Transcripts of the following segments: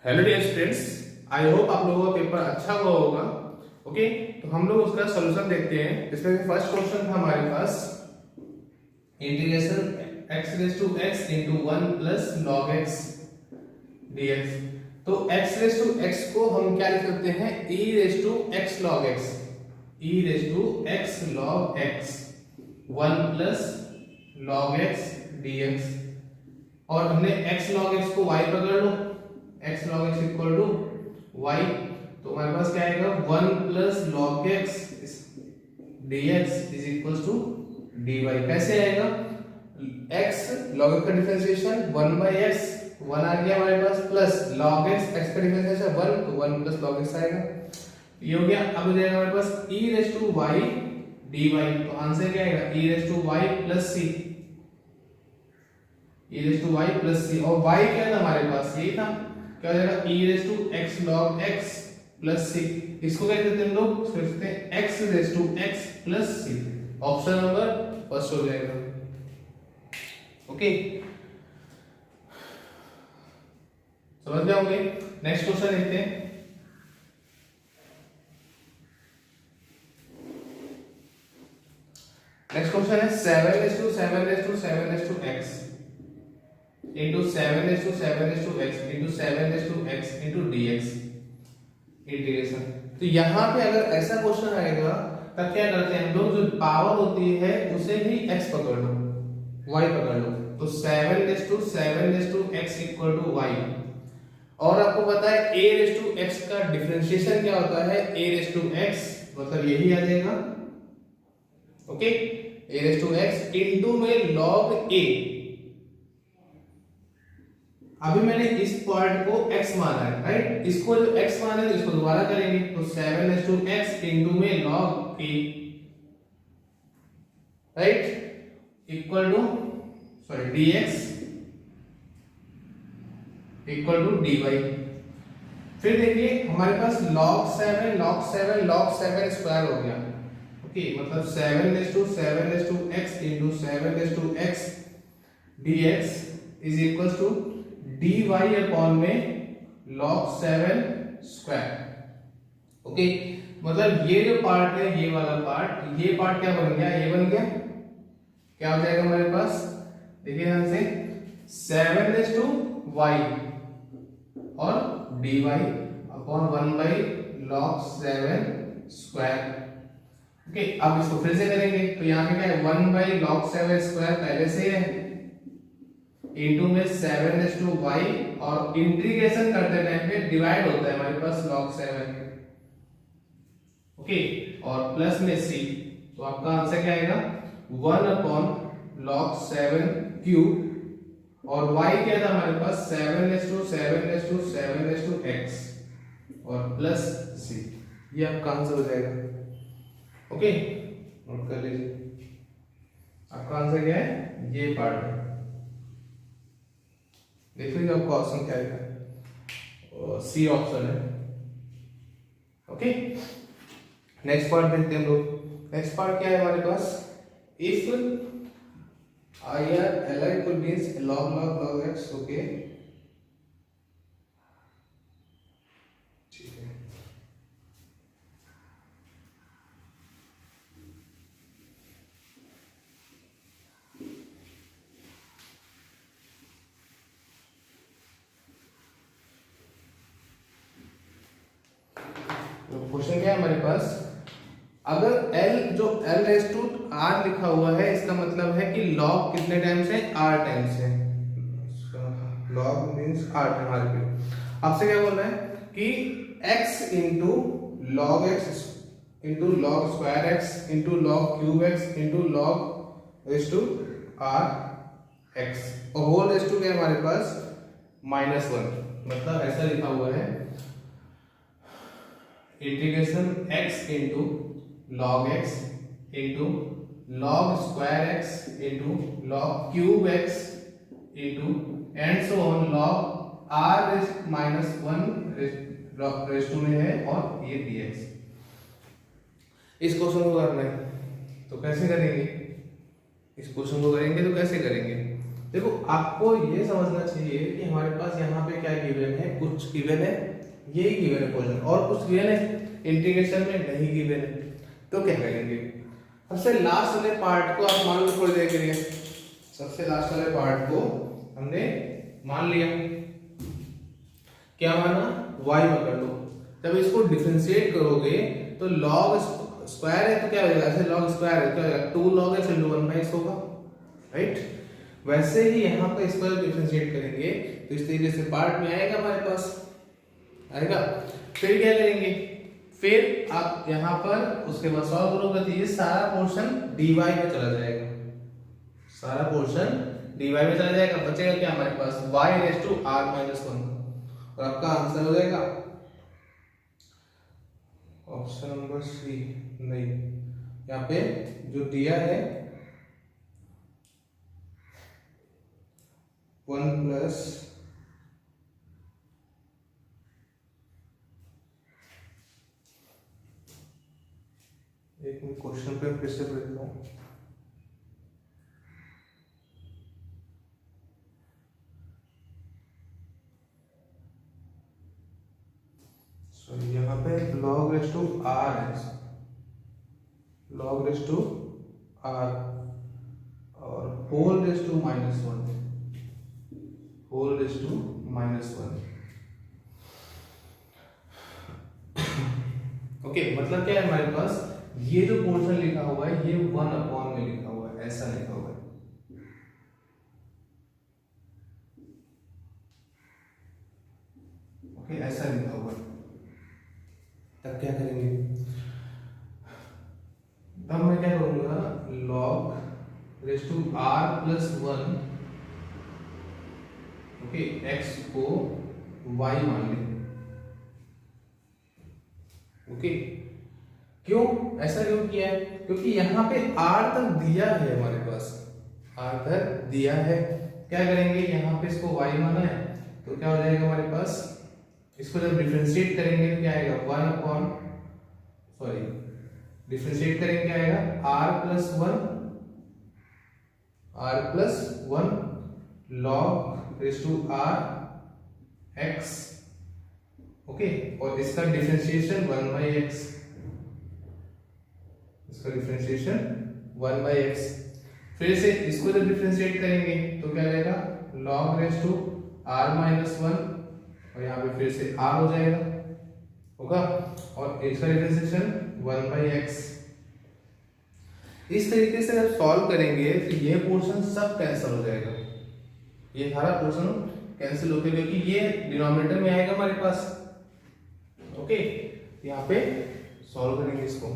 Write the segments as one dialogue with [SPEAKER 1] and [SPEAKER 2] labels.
[SPEAKER 1] Hello dear students, I hope आप लोगों का पेपर अच्छा हुआ होगा। ओके, तो हम लोग उसका सॉल्यूशन देखते हैं। इसमें फर्स्ट क्वेश्चन था हमारे पास integration x raise to x into 1 plus log x dx। तो x रेज टू x को हम क्या लिख सकते हैं, e raise to x log x, e raise to x log x 1 plus log x dx। और हमने x log x को y पकड़ लो, x log x equal to y, तो हमारे पास क्या आएगा 1 plus log x dx is equal to dy। कैसे आएगा, x log x का डिफरेंशिएशन 1 by x, 1 आ गया हमारे पास, प्लस log x, x का डिफरेंशिएशन 1, तो 1 प्लस log x आएगा, ये हो गया। अब हो जाएगा हमारे पास e raise to y dy, तो आंसर क्या आएगा e raise to y plus c, e raise to y plus c। और y क्या था हमारे पास, यही था, क्या हो जाएगा e raise to x log x plus c। इसको क्या कहते हैं हम लोग, सोचते हैं x raise to x plus c। Option number first हो जाएगा। ओके, समझ गए होंगे। नेक्स्ट क्वेश्चन देखते हैं। नेक्स्ट क्वेश्चन है 7 raise to 7 raise to 7 raise to x into 7 raise to 7 raise to x into 7 raise to x into dx integration. तो यहाँ पे अगर ऐसा क्वेश्चन आएगा तब क्या करते हैं हम लोग, जो पावर होती है उसे ही x पकड़ लो, y पकड़ लो, तो 7 raise to 7 raise to x equal to y। और आपको पता है a रेज टू x का डिफरेंशिएशन क्या होता है, a रेज टू x, मतलब यही आ जाएगा। Okay, a raise to x into में log a। अभी मैंने इस पार्ट को x माना है, राइट, इसको जो x माना है इसको दोबारा करेंगे, तो 7 रेज टू x इनटू में log a, right, equal to dx equal to dy। फिर देखिए हमारे पास log 7 log 7 log 7 स्क्वायर हो गया। ओके, मतलब 7 raise to 7 raise to x into 7 raise to x dx is equal to dy upon में log 7 square. Okay, मतलब ये जो पार्ट है, ये वाला पार्ट, ये पार्ट क्या बन गया, ये बन गया, क्या हो जाएगा हमारे पास, देखिए ध्यान से, 7 रेज टू y और dy upon 1 by log 7 square. Okay, अब इसको फिर से करेंगे, तो यहाँ पे क्या है 1 बाई log 7 स्क्वायर पहले से है, इनटू में 7 रेज टू y, और इंटीग्रेशन करते टाइम पे डिवाइड होता है हमारे पास log 7। ओके, और प्लस में c, तो आपका आंसर क्या आएगा 1 अपॉन log 7 क्यूब, और y क्या था हमारे पास 7 raise to 7 raise to 7 raise to x, और प्लस c, ये आपका आंसर हो जाएगा। ओके, नोट कर लीजिए, आपका आंसर क्या है, ये पार्ट है। देख लीजिए आपका ऑप्शन क्या है, सी ऑप्शन है। ओके, नेक्स्ट पार्ट देखते हैं हम लोग। नेक्स्ट पार्ट क्या है हमारे पास, if li equal means log x। Okay, ठीक है, क्वेश्चन क्या है हमारे पास, अगर l जो l रेज टू r लिखा हुआ है, इसका मतलब है कि log कितने टाइम्स है, r टाइम्स है, log means r time r पे। आपसे क्या बोल रहा है कि x into log x into log square x into log cube x into log raise to r x, और होल रेज टू क्या है हमारे पास -1, मतलब ऐसा लिखा हुआ है integration x into log x into log square x into log cube x into and so on log r -1 raise to में है, और ये dx। इस क्वेश्चन को करना है तो कैसे करेंगे, इस क्वेश्चन को करेंगे तो कैसे करेंगे, देखो आपको ये समझना चाहिए कि हमारे पास यहाँ पे क्या गिवन है, कुछ गिवन है, यही गिवन है पोर्शन, और कुछ गिवन है इंटीग्रेशन में नहीं गिवन है। तो क्या करेंगे, सबसे लास्ट वाले पार्ट को आप मान लो थोड़ी देर के लिए, सबसे लास्ट वाले पार्ट को हमने मान लिया, क्या माना, y पकड़ लो। जब इसको डिफरेंशिएट करोगे तो log स्क्वायर है तो क्या हो जाएगा, ऐसे log स्क्वायर है क्या हो जाएगा, 2 log x into 1/x होगा, राइट। वैसे ही यहाँ पे इसको डिफरेंशिएट करेंगे तो इस तरीके से पार्ट में आएगा, हमारे पास आएगा। फिर क्या करेंगे, फिर आप यहाँ पर उसके बाद सॉल्व करोगे तो ये सारा पोर्शन dy में चला जाएगा, सारा पोर्शन dy में चला जाएगा। बचेगा क्या हमारे पास, y raised to r minus 1, और आपका आंसर हो जाएगा ऑप्शन नंबर सी। नहीं, यहाँ पे जो दिया है 1 प्लस एक मिनट, क्वेश्चन पे फिर से पढ़ता हूँ। यहाँ पे log रेज टू r है, log रेज टू r और whole raise to -1, whole raise to -1। Okay, मतलब क्या है हमारे पास, ये जो पोर्शन लिखा हुआ है ये 1/, में लिखा हुआ है, ऐसा लिखा हुआ है। ओके, ऐसा लिखा हुआ है। तब क्या करेंगे, तब मैं क्या करूंगा, log raise to r plus 1, okay, x को y मान लें। ओके, क्यों ऐसा क्यों किया है, क्योंकि यहाँ पे r तक दिया है हमारे पास, r तक दिया है। क्या करेंगे, यहाँ पे इसको y माना है तो क्या हो जाएगा हमारे पास, इसको जब डिफरेंशिएट करेंगे तो क्या आएगा, डिफरेंशिएट करेंगे क्या आएगा, r plus 1 log raise to r x, okay, और इसका डिफरेंशिएशन 1/x, इसका डिफरेंशिएशन 1/x। फिर से इसको जब डिफरेंशिएट करेंगे तो क्या रहेगा, log raise to r minus 1, और यहाँ पे फिर से r हो जाएगा, होगा, और इसका डिफरेंशिएशन 1/x। इस तरीके से जब सॉल्व करेंगे तो ये पोर्शन सब कैंसिल हो जाएगा, ये सारा पोर्शन कैंसिल होकर, क्योंकि ये डिनोमिनेटर में आएगा हमारे पास। ओके, यहाँ पे सॉल्व करेंगे इसको।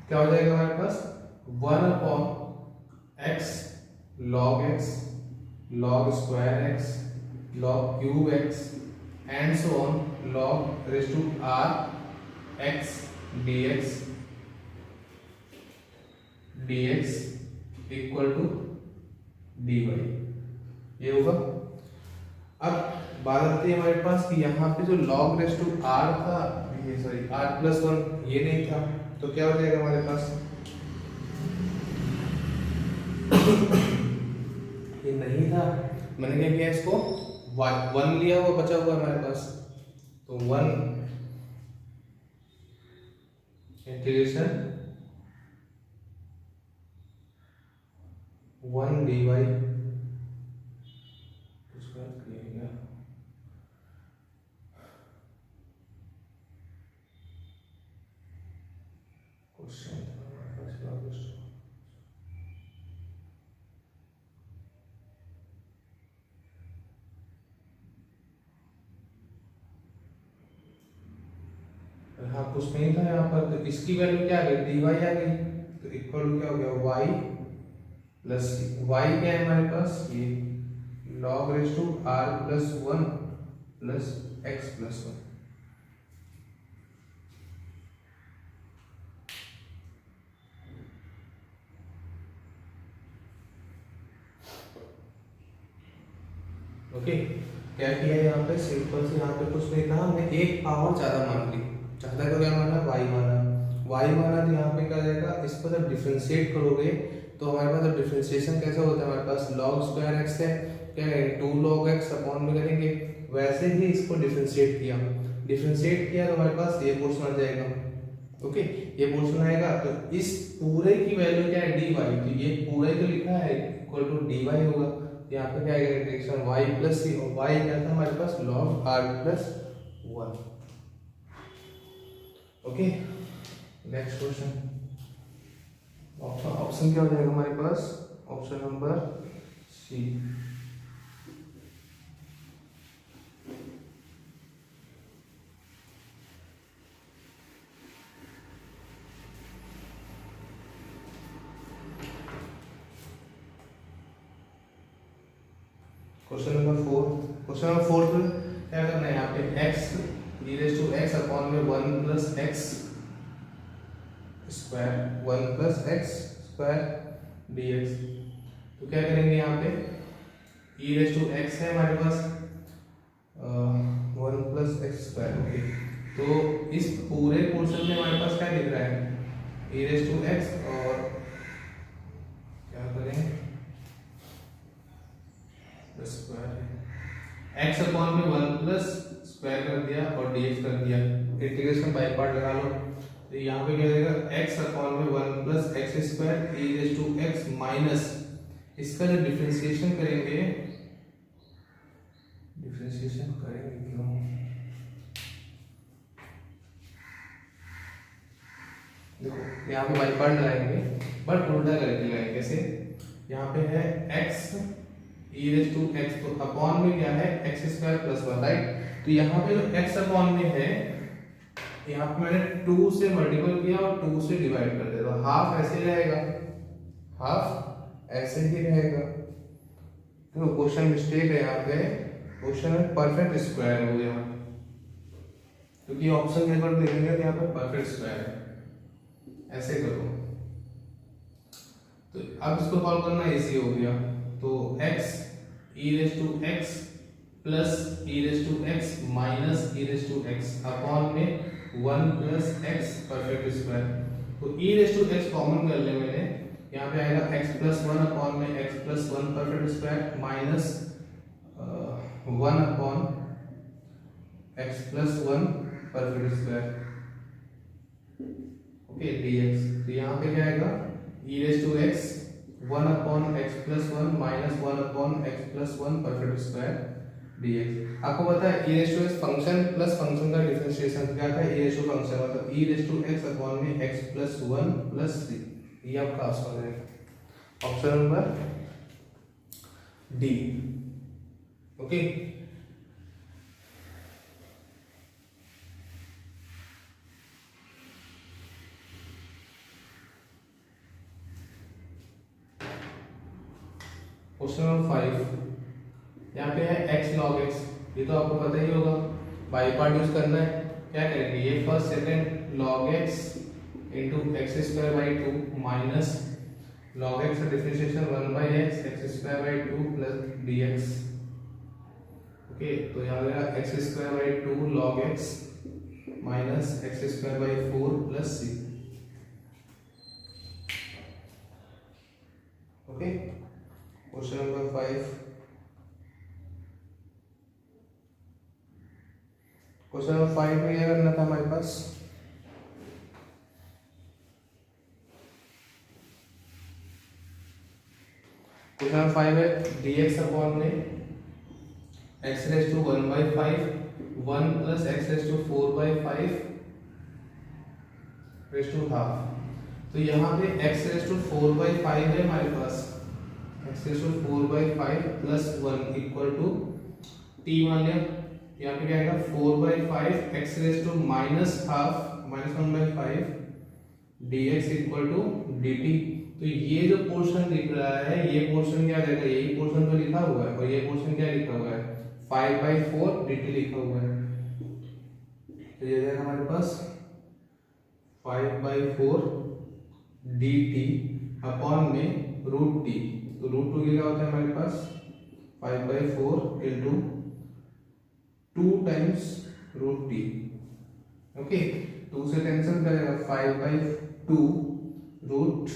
[SPEAKER 1] क्या हो जाएगा हमारे पास, 1/x log square x log cube x and so on log raise to r x dx equal to dy, ये होगा। अब बात आती है हमारे पास कि यहाँ पे जो log रेज टू r था, ये सॉरी r प्लस 1 ये नहीं था, तो क्या हो जाएगा हमारे पास, ये नहीं था, मैंने क्या किया, इसको 1 लिया हुआ बचा हुआ हमारे पास, तो 1 इंटीग्रेशन 1 dy, उसका करिएगा क्वेश्चन हाँ, कुछ नहीं था यहाँ पर, तो इसकी वैल्यू क्या आ गई, dy आ गई, तो इक्वल क्या हो गया, y प्लस y क्या है हमारे पास, ये log raise to r plus 1 plus x plus 1। Okay, क्या किया यहाँ पे, सिंपल से यहाँ पे कुछ नहीं था, हमने एक पावर ज़्यादा मान ली। ज़्यादा को क्या माना, y माना। y माना तो यहाँ पे क्या जाएगा, इसको जब डिफ्रेंशिएट करोगे तो हमारे पास जब डिफ्रेंशिएशन कैसे होता है, हमारे पास log स्क्वायर x है, क्या करेंगे 2 log x अपॉन में करेंगे, वैसे ही इसको डिफ्रेंशिएट किया। डिफ्रेंशिएट किया तो हमारे पास ये पोर्शन आ जाएगा। ओके, ये पोर्शन आएगा तो इस पूरे की वैल्यू क्या है, dy। तो ये पूरा तो लिखा है इक्वल टू dy होगा। यहाँ पे क्या आएगा, इंटीग्रेशन y प्लस c, और y क्या था हमारे पास log r plus 1। Okay, next question. Option क्या हो जाएगा हमारे पास, option number C. Question number 4। Question number 4 पे क्या करना है, यहाँ पे x e raise to x upon में 1 plus x square, 1 plus x square dx। तो क्या करेंगे यहाँ पे, e रेज़ टू x है हमारे पास 1 प्लस x स्क्वायर। ओके, तो इस पूरे पोर्शन में हमारे पास क्या दिख रहा है, e रेज़ टू x, और क्या करें स्क्वायर x अपॉन में 1 प्लस स्क्वायर कर दिया और dx कर दिया, इंटीग्रेशन बाय पार्ट लगा लो। तो यहाँ पे क्या देगा, x अपॉन में 1 plus x square e raise to x minus, इसका जो डिफरेंशिएशन करेंगे, डिफरेंशिएशन करेंगे क्यों, देखो यहाँ पे बाई पार्ट लगाएंगे बट उल्टा करके लगाएंगे। कैसे, यहाँ पे है x e raise to x, तो अपॉन में क्या है x स्क्वायर प्लस 1, राइट। तो यहाँ पे जो x अपॉन में है, यहाँ पे मैंने 2 से मल्टीपल किया और 2 से डिवाइड कर दिया, तो हाफ ऐसे रहेगा, हाफ ऐसे ही रहेगा। तो क्वेश्चन मिस्टेक है यहाँ पे, क्वेश्चन में परफेक्ट स्क्वायर हो गया, क्योंकि ऑप्शन एक बार देखेंगे तो यहाँ पे परफेक्ट स्क्वायर है। ऐसे करो तो अब इसको सॉल्व करना इजी हो गया। तो x e raise to x plus e raise to x minus e raise to x upon में 1 प्लस x परफेक्ट स्क्वायर। तो e raise to x common कर ले मैंने, यहाँ पे आएगा x प्लस 1 अपॉन में x plus 1 perfect square minus 1 upon x plus 1 perfect square. Okay, dx। तो यहाँ पे क्या आएगा, e raise to x 1 upon x plus 1 minus 1 upon x plus 1 perfect square dx। आपको पता है e raise to x function plus function का differentiation क्या था, e रेज़ टू फंक्शन मतलब e raise to x upon में x plus 1 plus 3, ये आपका आंसर है, option number D. Okay, question number 5। यहाँ पे है x log x, ये तो आपको पता ही होगा, बाई पार्ट यूज करना है। क्या करेंगे, ये first second log x into x square by 2 minus log x का differentiation 1 by x x square by 2 plus dx। Okay, तो यहाँ आएगा x square by 2 log x minus x square by 4 plus c। Okay, question number 5। Question number 5 में क्या करना था हमारे पास, question number 5 है dx अपॉन में x raise to 1 by 5 1 plus x raise to 4 by 5 raise to half. तो यहाँ पे x रेज़ टू 4 बाई 5 है हमारे पास, x raise to 4 by 5 plus 1 equal to t मान लिया। यहाँ पे क्या आएगा 4 by 5 x raise to minus half minus 1 by 5 dx equal to dt। तो ये जो पोर्शन दिख रहा है, ये पोर्शन क्या रहेगा, यही पोर्शन तो लिखा हुआ है, और ये पोर्शन क्या लिखा हुआ है 5 बाई 4 dt लिखा हुआ है। तो ये रहेगा हमारे पास 5 बाई 4 dt अपॉन में रूट t। तो रूट 2 क्या होता है हमारे पास 5 by 4 into 2 times root t. Okay, 2 से कैंसिल करेगा, 5/2 root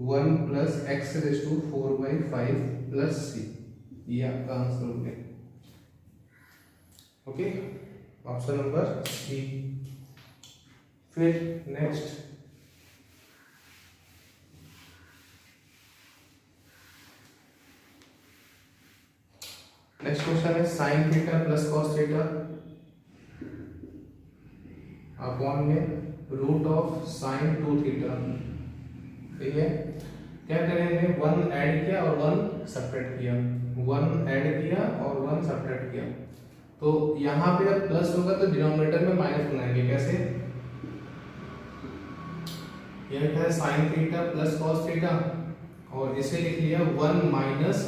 [SPEAKER 1] 1 plus x raise to 4/5 plus c, ये आपका आंसर हो गया। Okay, option number C. फिर नेक्स्ट क्वेश्चन है sine theta plus cos theta upon में रूट ऑफ साइन 2 थीटा। ठीक है, क्या करेंगे, 1 ऐड किया और 1 सब्ट्रैक्ट किया, 1 ऐड किया और 1 सब्ट्रैक्ट किया। तो यहाँ पे जब प्लस होगा तो डिनोमिनेटर में माइनस बनाएंगे। कैसे, यह है sine theta plus cos theta और इसे लिख लिया 1 माइनस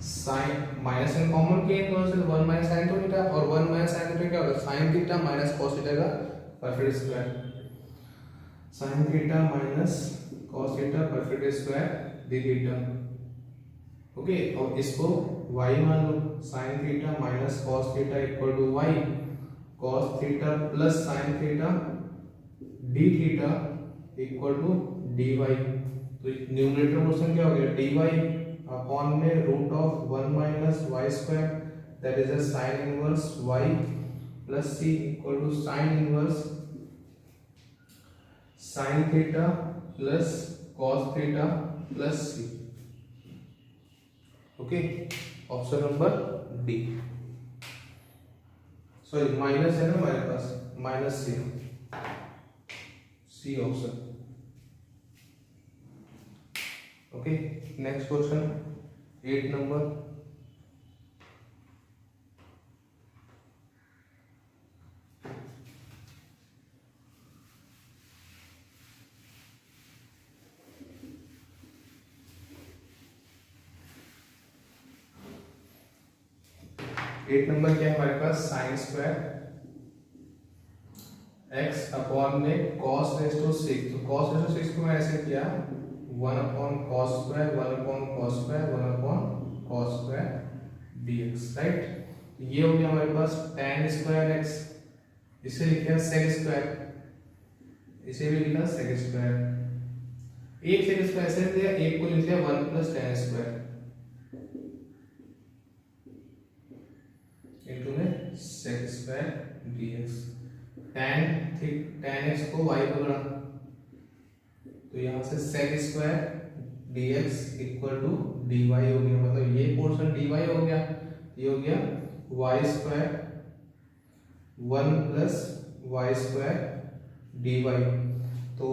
[SPEAKER 1] साइन, माइनस इन कॉमन किए तो 1 माइनस साइन थीटा, और 1 माइनस साइन थीटा क्या होगा, sine theta minus cos theta का perfect square, sine theta minus cos theta perfect square d theta. Okay, और इसको y मान लो, sine theta minus cos theta equal to y, cos theta plus sine theta d theta equal to dy। तो numerator portion क्या हो गया, dy upon में root of 1 minus y square that is a sine inverse y plus c equal to sign inverse sine theta plus cos theta plus c। Okay, option number D, sorry minus है ना हमारे पास, minus C option. Okay, next question 8 number. Eight number क्या है हमारे पास, sine square x upon में cos raise to 6। तो cos रेज टू 6 को मैं ऐसे किया 1 upon cos square 1 upon cos square 1 upon cos square dx, right. ये हो गया हमारे पास tan स्क्वायर x, इसे लिखा sec स्क्वायर, इसे भी लिखा sec स्क्वायर, एक sec स्क्वायर ऐसे दिया, एक को लिख लिया 1 प्लस tan स्क्वायर इनटू में sec square dx। tan x को y पकड़ा तो यहाँ से sec square dx equal to dy हो गया, मतलब ये पोर्शन dy हो गया, ये हो गया y square 1 plus y square dy। तो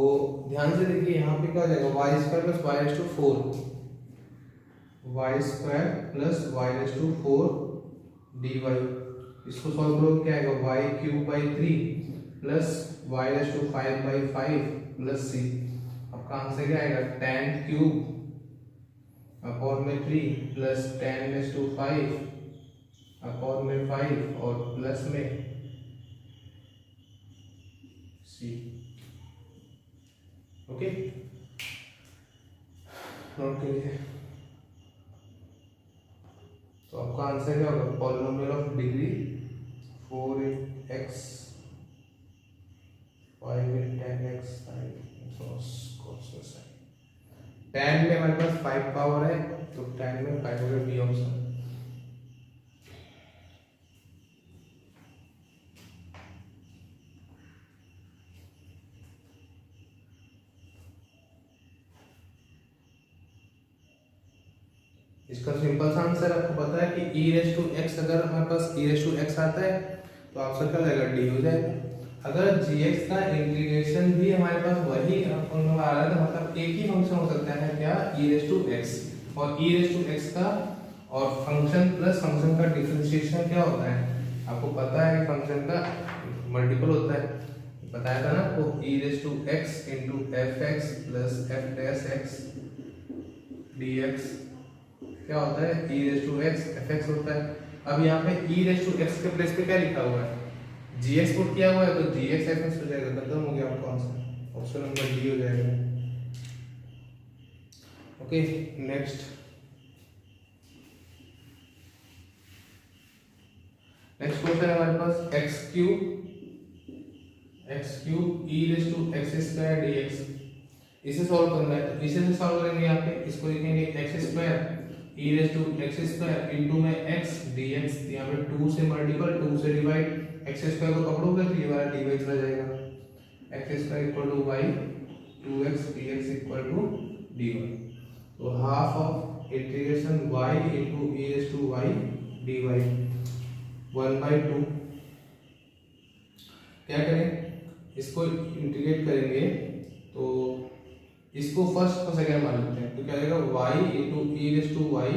[SPEAKER 1] ध्यान से देखिए यहाँ पे क्या हो जाएगा, y square plus y raise to 4, y square plus y raise to 4 dy। इसको सॉल्व करो क्या आएगा, y cube by 3 plus y raise to 5/5 plus c। आपका आंसर क्या आएगा, tan क्यूब अपॉन में 3 plus tan raise to 5 upon में 5 और प्लस में c। ओके, नोट करिए। तो आपका आंसर क्या होगा, polynomial of degree 4x 5 10x sin cos sin। tan में हमारे पास 5 पावर है तो tan में 5 होगा, बी ऑप्शन। इसका सिंपल सा आंसर आपको पता है कि e रेज टू x, अगर हमारे पास e रेज टू x आता है तो आंसर क्या हो जाएगा, d हो जाएगा। अगर gx का इंटीग्रेशन भी हमारे पास वही फंक्शन आ रहा है तो मतलब एक ही फंक्शन हो सकता है क्या, e रेज टू x, और e रेज टू x का और फंक्शन प्लस फंक्शन का डिफरेंशिएशन क्या होता है, आपको पता है कि फंक्शन का मल्टीपल होता है, बताया था ना। तो e raise to x into fx plus f dash x dx क्या होता है, e raise to x fx होता है। अब यहाँ पे e रेज टू x के प्लेस पे क्या लिखा हुआ है, gx पुट किया हुआ है तो gx fx हो जाएगा, खत्म हो गया आपका आंसर, ऑप्शन नंबर डी हो जाएगा। ओके, नेक्स्ट नेक्स्ट क्वेश्चन है हमारे पास x cube e raise to x square d x. इसे सॉल्व करना है तो इसे से सॉल्व करेंगे। यहाँ पे इसको लिखेंगे x square e raise to x square into में एक्स डी एक्स। यहाँ पे 2 से मल्टीपल 2 से डिवाइड, एक्स स्क्वायर को पकड़ोगे तो ये वाला डी वाई चला जाएगा। X square equal to y 2x dx equal to dy। तो half of integration y into e raise to y dy 1/2। क्या करें, इसको इंटीग्रेट करेंगे तो इसको फर्स्ट को सेकंड मान लेते हैं तो क्या आएगा y into e raise to y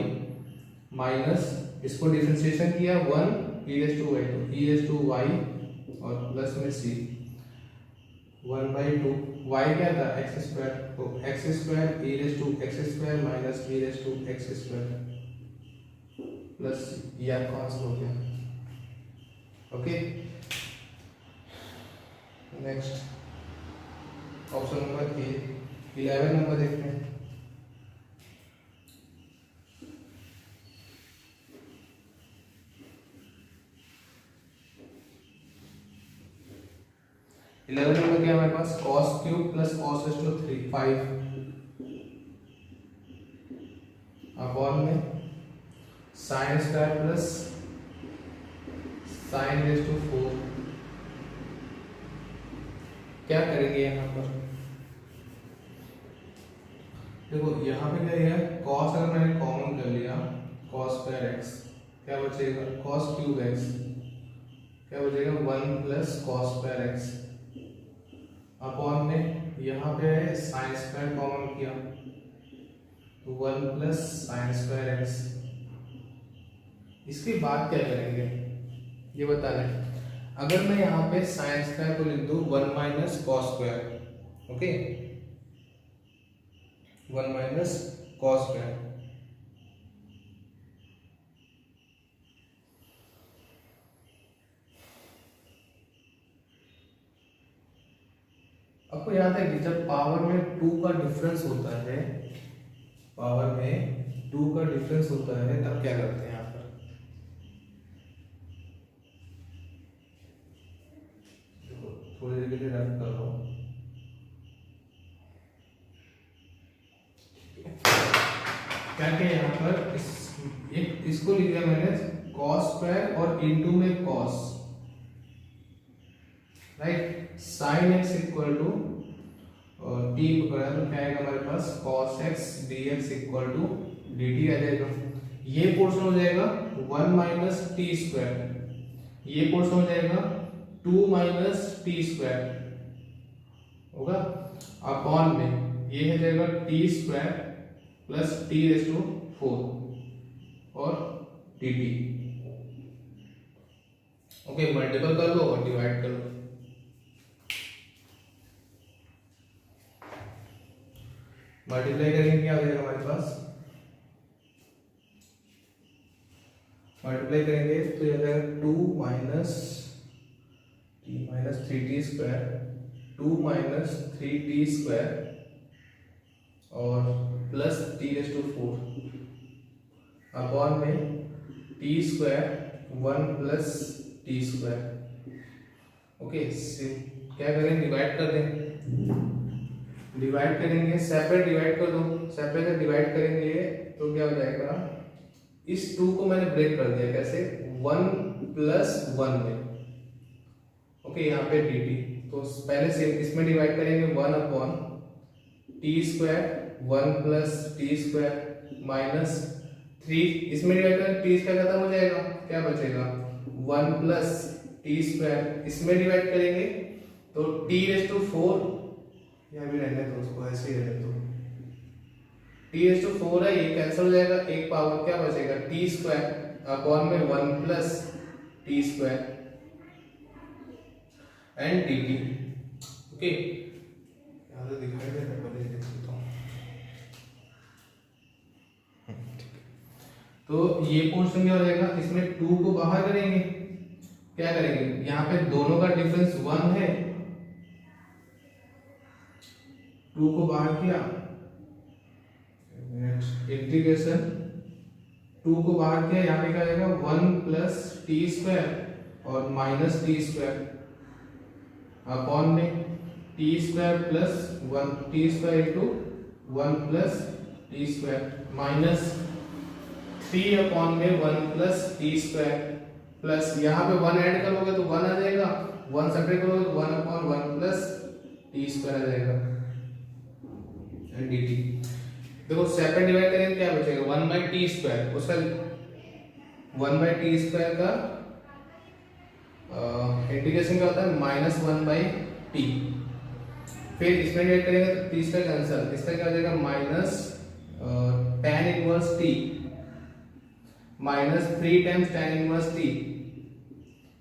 [SPEAKER 1] minus इसको डिफरेंशिएशन किया 1 e रेज टू y तो e रेज टू y और प्लस में c 1/2। y क्या था एक्स स्क्वायर तो x square e raise to x square minus e raise to x square plus यार const हो गया। Okay next option number A 11 number देखते हैं। इलेवन नंबर क्या हमारे पास cos cube plus cos raise to 5 upon में sin square plus sin raise to 4। क्या करेंगे यहाँ पर, देखो यहाँ पे क्या है cos अगर मैंने कॉमन कर लिया cos स्क्वायर x क्या बचेगा cos क्यूब x क्या बचेगा 1 plus cos square x upon में यहाँ पे है साइन स्क्वायर कॉमन किया तो 1 प्लस साइन स्क्वायर x। इसके बाद क्या करेंगे ये बताना है। अगर मैं यहाँ पे साइन स्क्वायर को लिख दूं 1 minus cos square, okay 1 minus cos square आपको याद है कि जब पावर में 2 का डिफरेंस होता है, पावर में 2 का डिफरेंस होता है तब क्या करते हैं यहाँ पर, थोड़ी देर के लिए रन कर रहा हूँ। क्या क्या यहाँ पर इसको लिख दिया मैंने cos स्क्वायर और इनटू में cos, right. sin x equal to और t पकड़ा तो क्या आएगा हमारे पास cos x dx equal to dt आ जाएगा। ये पोर्शन हो जाएगा 1 माइनस टी स्क्वायर, ये पोर्शन हो जाएगा 2 माइनस टी स्क्वायर होगा अपॉन में ये हो जाएगा t square plus t raise to 4 और dt। ओके मल्टीपल कर लो और डिवाइड कर लो। मल्टीप्लाई करेंगे क्या हो जाएगा हमारे पास, मल्टीप्लाई करेंगे तो ये हो जाएगा 2 minus t minus 3t square 2 minus 3t square और plus t raise to 4 upon में t square 1 plus t square. Okay क्या करें डिवाइड कर दें, डिवाइड करेंगे सेपरेट डिवाइड कर दो, सेपरेट से डिवाइड करेंगे तो क्या हो जाएगा, इस 2 को मैंने ब्रेक कर दिया कैसे 1 प्लस 1 में, ओके यहाँ पे dt तो पहले से इसमें डिवाइड करेंगे 1 upon T square 1 plus t square minus 3, इसमें डिवाइड करेंगे टी स्क्वायर खत्म हो जाएगा क्या बचेगा 1 प्लस टी स्क्वायर, इसमें डिवाइड करेंगे तो टी रेज टू 4 यहाँ भी रहने दो उसको ऐसे ही रहने दो, टी रेज टू 4 है ये कैंसिल हो जाएगा, एक पावर क्या बचेगा टी स्क्वायर अपॉन में 1 plus t square and dt। Okay यहाँ से दिखाई दे रहा है पहले देख लेता हूँ। तो ये पोर्शन क्या हो जाएगा, इसमें 2 को बाहर करेंगे, क्या करेंगे यहाँ पे दोनों का डिफरेंस 1 है, 2 को बाहर किया इंटीग्रेशन 2 को बाहर किया यहाँ पे क्या आएगा 1 प्लस टी स्क्वायर और माइनस टी स्क्वायर अपॉन में t square plus 1 T square into 1 plus t square minus 3 upon में 1 प्लस टी स्क्वायर प्लस यहाँ पे 1 ऐड करोगे तो 1 आ जाएगा, 1 सब्ट्रैक्ट करोगे तो 1 अपॉन 1 प्लस टी स्क्वायर आ जाएगा dt। देखो सेपरेट डिवाइड करेंगे क्या बचेगा 1 बाई टी स्क्वायर, उसका 1 बाई टी स्क्वायर का इंटीग्रेशन क्या होता है माइनस 1 बाई टी। फिर इसमें डिवाइड करेंगे तो टी स्क्वायर कैंसिल, इसका क्या हो जाएगा minus tan inverse T minus 3 times tan inverse t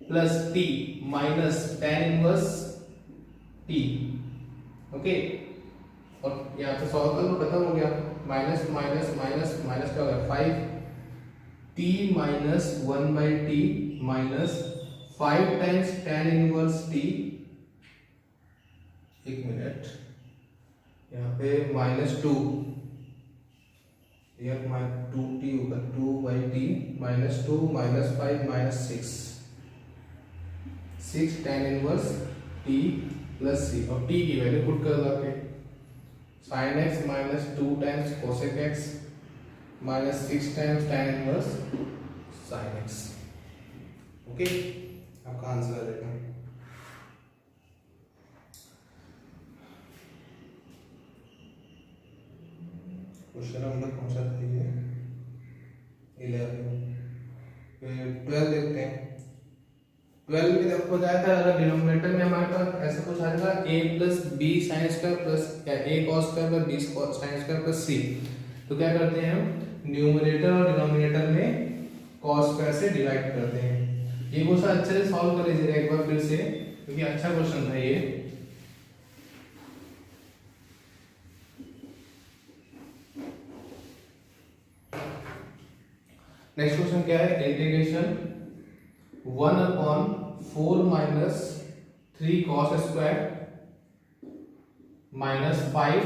[SPEAKER 1] plus T minus tan inverse T. Okay, और यहाँ पे सॉल्व कर लो, खत्म हो गया। माइनस माइनस माइनस माइनस क्या होगा 5 t minus 1 by t minus 5 times tan inverse t. एक मिनट, यहाँ पे -2 यह 2t होगा 2 by t minus 2 minus 5 minus 6 tan inverse t plus c, और टी की वैल्यू पुट कर दो के sin x minus 2 times cosec x minus 6 times tan inverse sin x। Okay, आपका आंसर आ जाएगा। क्वेश्चन नंबर कौन सा था ये 11। फिर 12 देखते हैं। 12 में आपको बताया था अगर डिनोमिनेटर में हमारे पास ऐसा कुछ आ जाएगा a plus b sine square plus a cos square plus b sine square plus c, तो क्या करते हैं हम न्यूमरेटर और डिनोमिनेटर में cos स्क्वायर से डिवाइड करते हैं। ये क्वेश्चन अच्छे से सॉल्व कर लीजिएगा एक बार फिर से, क्योंकि अच्छा क्वेश्चन था ये। नेक्स्ट क्वेश्चन क्या है, integration 1 upon 4 minus 3 cos square minus 5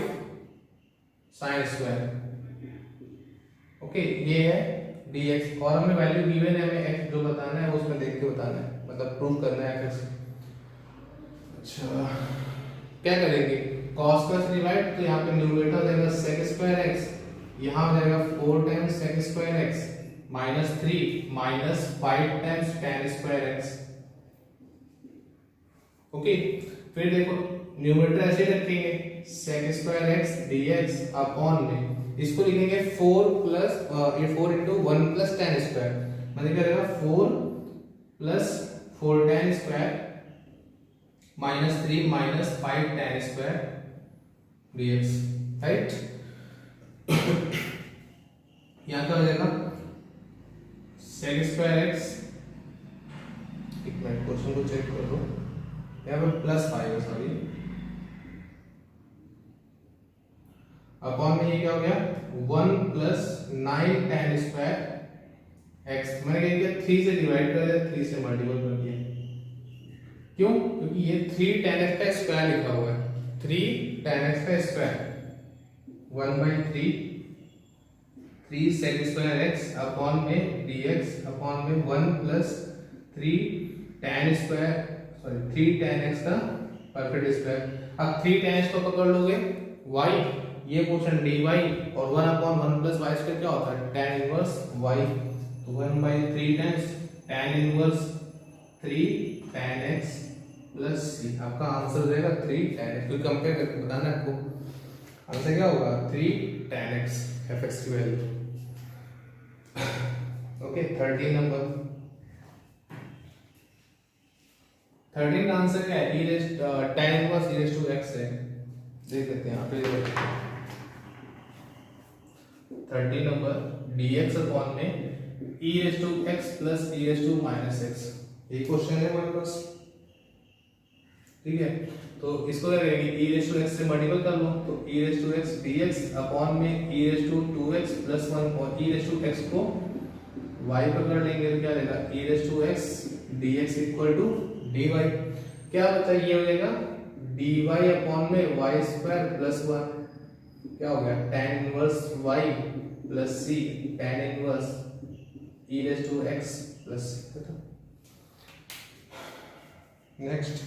[SPEAKER 1] sine square. Okay, ये है dx और हमें वैल्यू गिवन है, हमें x जो बताना है उसमें देख के बताना है, मतलब प्रूव करना है fx। अच्छा, क्या करेंगे cos स्क्वायर से डिवाइड, तो यहाँ पे न्यूमरेटर हो जाएगा sec स्क्वायर x, यहाँ हो जाएगा 4 times sec square x minus 3 minus 5 times tan square x। Okay, फिर देखो न्यूमरेटर ऐसे रखेंगे sec square x dx upon में इसको लिखेंगे 4 प्लस ये 4 इंटू 1 प्लस tan स्क्वायर, मतलब क्या रहेगा 4 plus 4 tan square minus 3 minus 5 tan square dx, right. यहाँ क्या हो जाएगा sec स्क्वायर x, एक मिनट क्वेश्चन को चेक कर लो, यहाँ पे प्लस 5 है सॉरी, अपॉन में ये क्या हो गया 1 प्लस 9 tan स्क्वायर x, मैंने क्या किया 3 से डिवाइड कर दिया, 3 से मल्टीपल कर दिया। क्यों? क्योंकि ये 3 tan x का स्क्वायर लिखा हुआ है, 3 tan x का square 1 by 3 sec square x upon में dx अपॉन में 1 plus 3 tan square sorry 3 tan x का परफेक्ट स्क्वायर। अब 3 tan x को पकड़ लोगे y, ये पोर्शन dy और 1 अपॉन 1 प्लस y स्क्वायर क्या होता है tan इनवर्स y, तो 1 by 3 times tan inverse 3 tan x plus c। आपका आंसर हो जाएगा 3 tan x, क्योंकि कंपेयर करके बताना है आपको। आंसर क्या होगा 3 tan x fx की वैल्यू। ओके, 13 नंबर, 13 का आंसर क्या है tan inverse e raise to x है, देख लेते हैं यहाँ पे 13 नंबर dx अपॉन में e raise to x plus e raise to minus x, ये क्वेश्चन है हमारे पास, ठीक है। तो इसको क्या करेंगे e रेज़ टू x से मल्टीपल कर लो, तो e raise to x dx upon में e raise to 2x plus 1 और e रेज़ टू x को y पर कर लेंगे तो क्या रहेगा e raise to x dx equal to dy, क्या बचा ये हो जाएगा dy अपॉन में y स्क्वायर प्लस 1, क्या हो गया tan inverse y plus c tan inverse e raise to x plus, next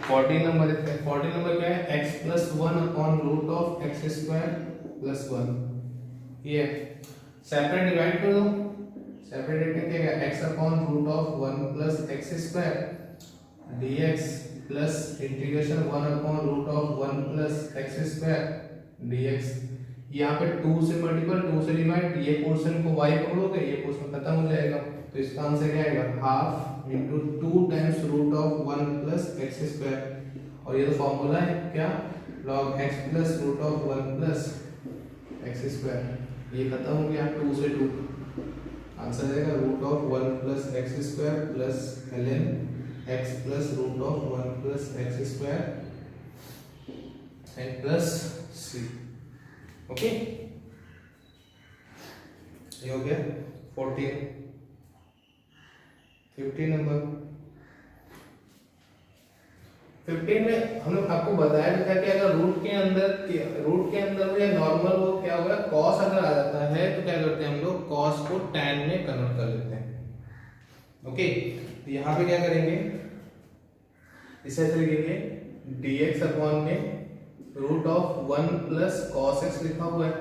[SPEAKER 1] 14 number देखते हैं। 14 नंबर क्या है, x plus 1 upon root of x square plus 1। ये सेपरेट डिवाइड कर दो, सेपरेट करके क्या, x upon root of 1 plus x square dx plus integration 1 upon root of 1 plus x square dx। यहाँ पे 2 से मल्टीपल, 2 से डिवाइड, ये पोर्शन को y पकड़ोगे, ये पोर्शन खत्म हो जाएगा, तो इसका आंसर क्या आएगा, half into 2 times root of 1 plus x square. और ये तो फॉर्मूला है क्या, log x plus root of 1 plus x square, ये खत्म हो गया, 2 से 2, आंसर आएगा root of 1 plus x square plus ln x plus root of 1 plus x square and plus c। Okay, ये हो गया 14। 15 नंबर, 15 में हम लोग आपको बताया था कि अगर रूट के अंदर में नॉर्मल वो क्या होगा, कॉस अगर आ जाता है तो क्या करते हैं हम लोग, कॉस को tan में कन्वर्ट कर लेते हैं। ओके, तो यहाँ पे क्या करेंगे, इसे ऐसे लिखेंगे dx अपॉन में root of 1 plus cos x लिखा हुआ है,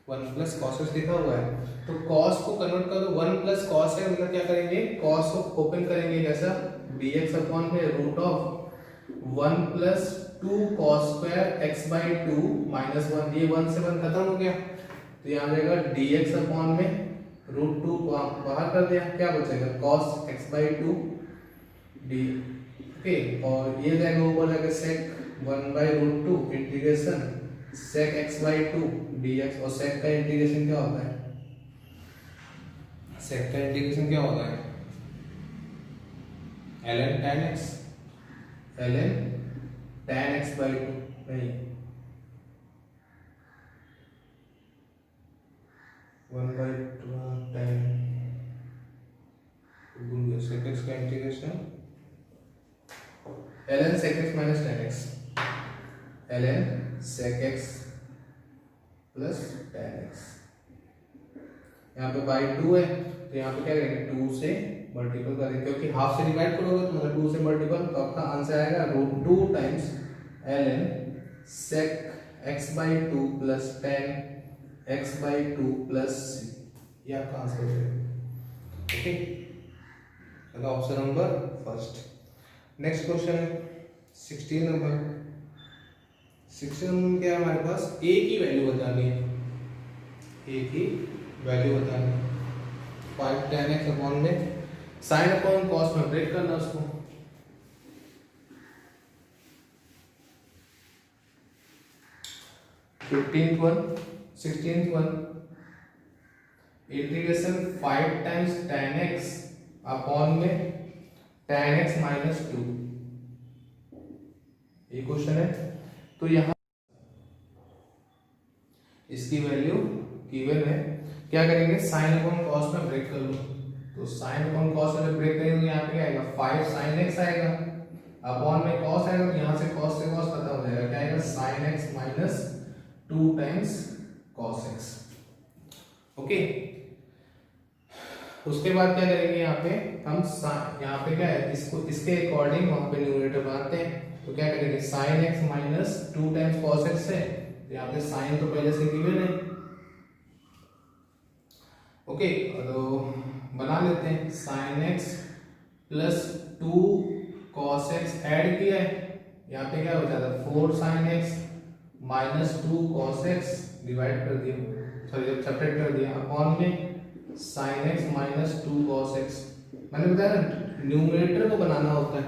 [SPEAKER 1] 1 प्लस कॉस एक्स लिखा हुआ है, तो कॉस को कन्वर्ट कर दो 1 प्लस कॉस है, मतलब क्या करेंगे, कॉस को ओपन करेंगे जैसा dx अपॉन में root of 1 plus 2 cos square x by 2 minus 1, ये 1 से 1 खत्म हो गया, तो यहाँ आ जाएगा dx अपॉन में रूट 2 को बाहर कर दिया, क्या बचेगा cos x by 2 d। Okay, और ये जाएगा ऊपर जाकर sec 1 by root 2 integration sec x by 2 dx। और sec का इंटीग्रेशन क्या होता है, sec का इंटीग्रेशन क्या होता है, ln tan x, ln tan x by 2, नहीं 1 बाई 2 tan sec x का integration ln sec x minus tan x, ln sec x plus tan x। यहाँ पे बाई 2 है, तो यहाँ पे क्या करेंगे, 2 से मल्टीपल करेंगे, क्योंकि हाफ से डिवाइड करोगे तो मतलब 2 से मल्टीपल, तो आपका आंसर आएगा root 2 times ln sec x by 2 plus tan x by 2 plus c, ये आपका आंसर है। ओके, अगला option number first. Next question है 16 नंबर। 16 नंबर क्या है हमारे पास, a की वैल्यू बतानी है, a की वैल्यू बतानी है, 5 tan x अपॉन में साइन अपॉन कॉस में ब्रेक करना उसको। Sixteen one integration 5 times tan x upon में tan x माइनस 2, ये क्वेश्चन है। तो यहाँ इसकी वैल्यू गिवन है, क्या करेंगे, साइन अपॉन कॉस में ब्रेक कर लो, तो साइन अपॉन कॉस में ब्रेक करेंगे, यहाँ पे क्या आएगा 5 sin x आएगा, अपॉन में कॉस आएगा, तो यहाँ से कॉस खत्म हो जाएगा, क्या आएगा sin x minus 2 times cos x। Okay, उसके बाद क्या करेंगे, यहाँ पे हम यहाँ पे क्या है, इसको इसके अकॉर्डिंग वहां पे न्यूमरेटर बनाते हैं, तो क्या करेंगे sin x minus 2 times cos x है, तो यहाँ पे साइन तो पहले से गिवन है। ओके, तो बना लेते हैं, sin x plus 2 cos x add किया है, यहाँ पे क्या हो जाता है 4 sin x minus 2 cos x divide कर दिया, सॉरी जब सब्ट्रैक्ट कर दिया, अपॉन में sin x minus 2 cos x। मैंने बताया ना न्यूमरेटर को बनाना होता है,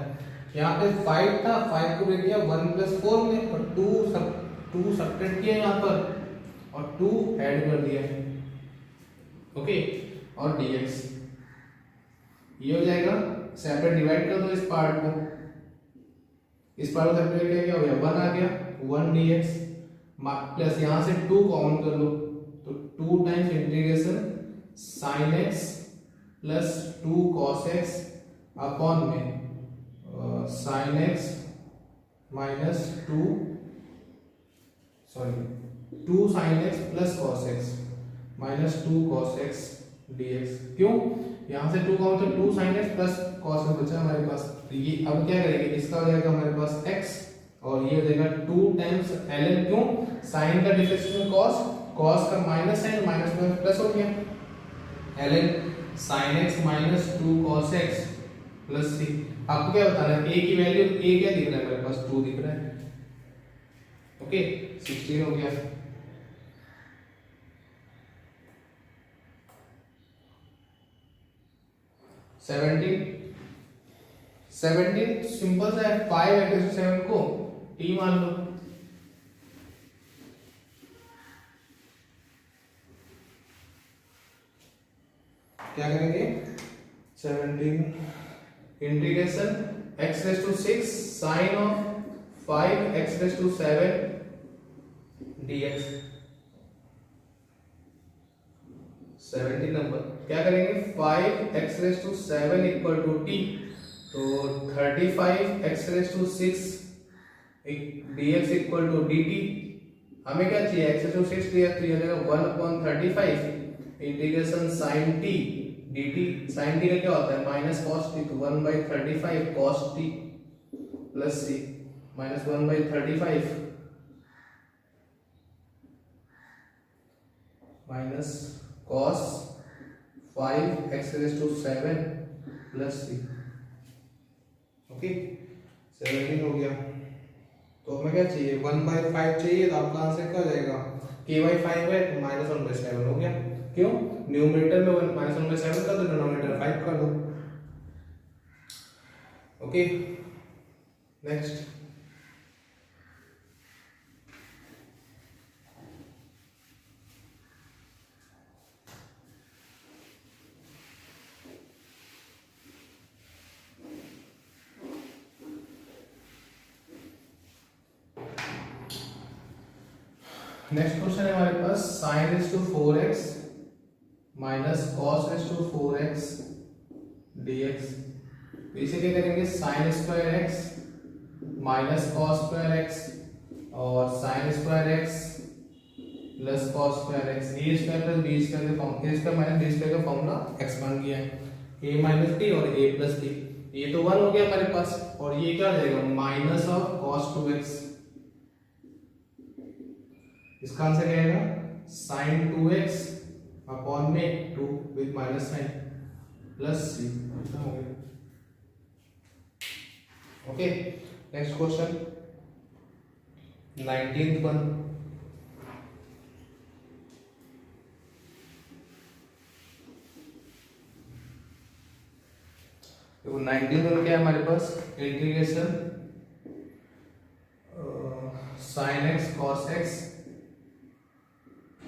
[SPEAKER 1] यहाँ पे 5 था, 5 को ब्रेक किया 1 प्लस 4 में, और 2 सब्ट्रैक्ट किया यहाँ पर और 2 ऐड कर दिया। ओके, और dx ये हो जाएगा, सेपरेट डिवाइड कर दो इस पार्ट को, इस पार्ट को सेपरेट किया, क्या हो गया 1 आ गया, 1 dx प्लस यहाँ से 2 कॉमन कर लो, तो 2 times integration sin x plus 2 cos x upon में sin x minus 2 sorry 2 sin x plus cos x minus 2 cos x dx। क्यों, यहाँ से 2 का मतलब 2 sin x plus cos x बचा हमारे पास। तो ये अब क्या करेंगे, इसका हो जाएगा हमारे पास x और ये हो जाएगा 2 टाइम्स ln। क्यों, साइन का डिफरेंशिएशन cos, cos का माइनस साइन, माइनस में प्लस हो गया, ln sin x minus 2 cos x plus c। आपको क्या बताना है, a की वैल्यू, a क्या दिख रहा है मेरे पास, 2 दिख रहा है। ओके 16 हो गया। सेवनटीन सिंपल सा है, 5 को t मान लो। क्या करेंगे, 17 integration x raise to 6 sine of 5 x raise to 7 dx। 17 number क्या करेंगे, 5 x raise to 7 equal to t, तो 35 x raise to 6 dx equal to dt। हमें क्या चाहिए, x रेज टू 6 dx, तो ये हो जाएगा 1/35 integration sin t dt। sin t का क्या होता है, माइनस cos t, तो 1/35 cos t plus c minus 1/35 minus cos 5 x raise to 7 plus c। Okay 17 हो गया। तो हमें क्या चाहिए, 1/5 चाहिए, तो आपका आंसर क्या हो जाएगा, k/5 है तो -1/7 हो गया। क्यों, न्यूमरेटर में -1/7 कर दो, डिनोमिनेटर 5 कर दो। ओके नेक्स्ट, नेक्स्ट क्वेश्चन है हमारे पास, sin raise to 4x minus cos raise to 4x dx। तो इसे क्या करेंगे, sin square x minus cos square x और sin square x plus cos square x, a square plus b square का form, a square minus b square का formula expand किया है, a minus b और a प्लस b। ये तो 1 हो गया हमारे पास, और ये क्या हो जाएगा, माइनस ऑफ cos 2x। इसका आंसर क्या आएगा, sin 2x अपॉन में 2 with minus sine plus c। हो गया। Okay next question, 19th one. देखो 19th वन क्या है हमारे पास, integration sin x cos x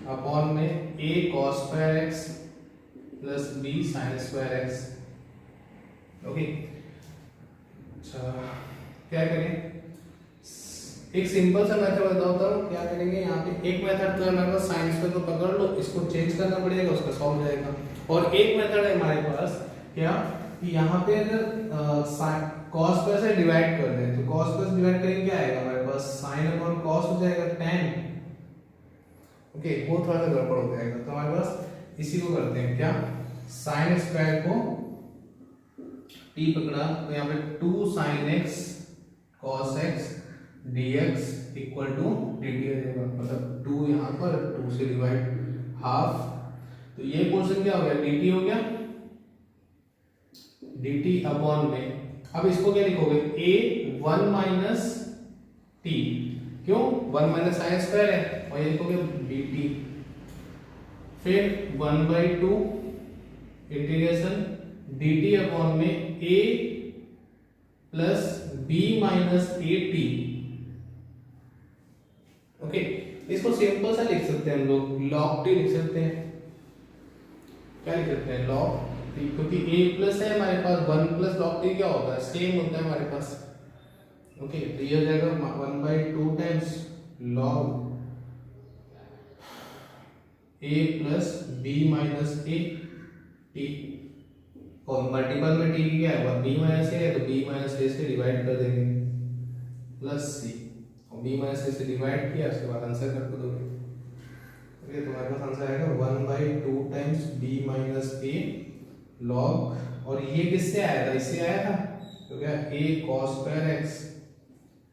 [SPEAKER 1] upon में a cos square x plus b sin square x। Okay अच्छा क्या करें, एक सिंपल सा मेथड बताता हूँ। क्या करेंगे, यहाँ पे एक मेथड तो है हमारे पास, साइन स्क्वायर को पकड़ लो, इसको चेंज करना पड़ेगा, उसका सॉल्व हो जाएगा। और एक मेथड है हमारे पास क्या, कि यहाँ पे अगर cos स्क्वायर से डिवाइड कर दें, तो cos स्क्वायर से डिवाइड करेंगे क्या आएगा हमारे पास, sin अपॉन cos हो जाएगा tan। ओके वो थोड़ा सा गड़बड़ हो जाएगा, तो हमारे पास इसी को करते हैं क्या, sin स्क्वायर को t पकड़ा, तो यहाँ पे 2 sin x cos x dx equal to dt आ जाएगा, मतलब 2 यहाँ पर 2 से डिवाइड हाफ, तो ये पोर्शन क्या हो गया, dt हो गया, dt अपॉन में। अब इसको क्या लिखोगे, a 1 माइनस t, क्यों 1 माइनस साइन स्क्वायर है, और ये लिखोगे dt, फिर 1/2 इंटीग्रेशन dt अपॉन में a plus b minus a t। Okay इसको सिंपल सा लिख सकते हैं हम लोग, log t लिख सकते हैं। क्या लिख सकते हैं, log t, क्योंकि a प्लस है हमारे पास, 1 प्लस log t क्या होता है, सेम होता है हमारे पास। ओके तो ये हो जाएगा 1/2 times log a plus b minus a t, और मल्टीपल में t क्या है, b माइनस a है, तो b माइनस a से डिवाइड कर देंगे प्लस c। और b माइनस ए से डिवाइड किया, उसके बाद आंसर कर दोगे। ओके, तुम्हारे पास आंसर आएगा 1/2 टाइम्स b माइनस ए लॉग, और ये किससे आया था? इससे आया था, तो क्या a cos square x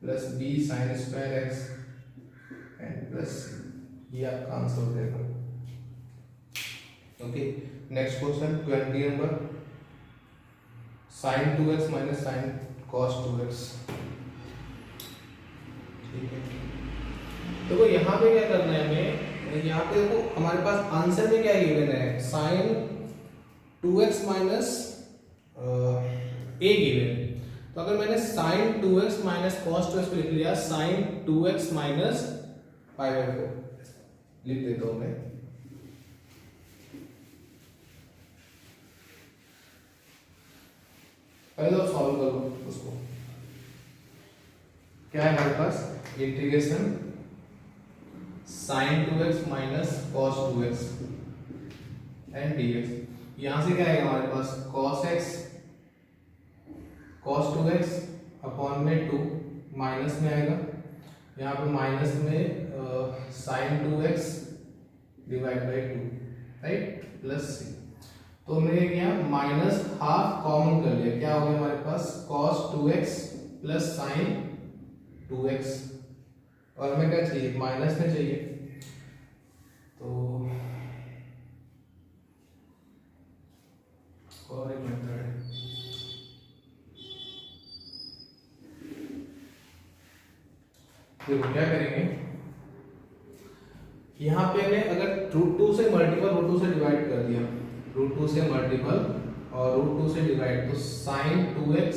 [SPEAKER 1] plus b sin square x and plus ये आपका आंसर हो जाएगा। Okay, next question 20 number, sin 2x minus sin cos 2x। ठीक है, देखो यहाँ पे क्या करना है हमें, यहाँ पे देखो हमारे पास आंसर में क्या गिवन है, sin 2x minus a given है। तो अगर मैंने sin 2x minus cos 2x को लिख लिया sin 2x माइनस π/4 लिख देता हूं मैं। पहले तो सॉल्व करो उसको। क्या है हमारे पास, integration sin 2x minus cos 2x and dx। यहां से क्या आएगा हमारे पास, cos 2x अपॉन में 2 माइनस में आएगा, यहाँ पे माइनस में sin 2x divide by 2, right, plus c। तो हमने क्या माइनस हाफ कॉमन कर लिया, क्या हो गया हमारे पास cos 2x plus sin 2x, और हमें क्या चाहिए, माइनस में चाहिए। तो और एक मेथड है, देखो क्या करेंगे, यहाँ पे हमें अगर √2 से मल्टीपल √2 से डिवाइड कर दिया, √2 से मल्टीपल और √2 से डिवाइड, तो sin 2x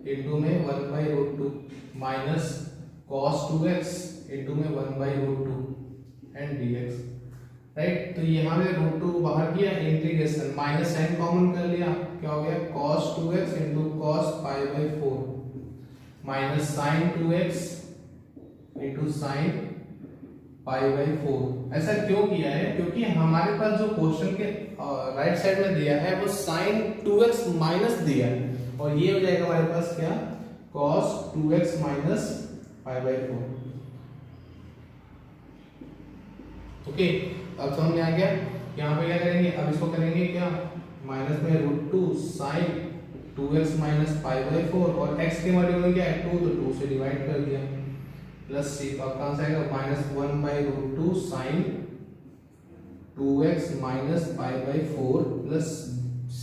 [SPEAKER 1] इंटू में 1/√2 माइनस cos 2x इंटू में 1/√2 एंड dx, राइट। तो यहाँ पे √2 बाहर किया, इंटीग्रेशन माइनस साइन कॉमन कर लिया, क्या हो गया cos 2x into cos π/4 minus sin 2x into sin π/4। ऐसा क्यों किया है, क्योंकि हमारे पास जो क्वेश्चन के राइट साइड में दिया है वो sin 2x माइनस दिया है, और ये हो जाएगा हमारे पास क्या, cos 2x माइनस π/4। ओके, अब समझ में आ गया। यहाँ पे क्या करेंगे, अब इसको करेंगे क्या, माइनस में √2 sin 2x माइनस π/4, और x के मल्टीपल में क्या है 2, तो 2 से डिवाइड कर दिया, प्लस c। तो आपका आंसर आएगा minus 1/√2 sin 2x minus π/4 plus c।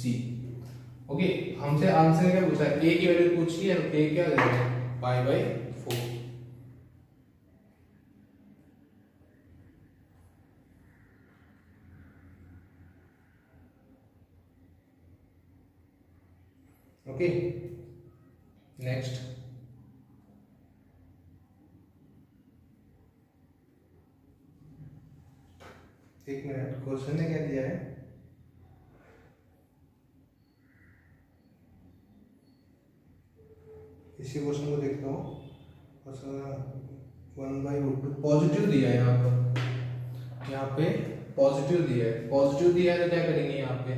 [SPEAKER 1] Okay, हमसे आंसर क्या पूछा है, a की वैल्यू पूछी है, तो a क्या हो जाएगा π/4। ओके, नेक्स्ट एक मिनट, क्वेश्चन ने क्या दिया है, इसी क्वेश्चन को देखता हूँ। 1/√2 पॉजिटिव दिया है यहाँ पे पॉजिटिव दिया है, पॉजिटिव दिया है तो क्या करेंगे यहाँ पे,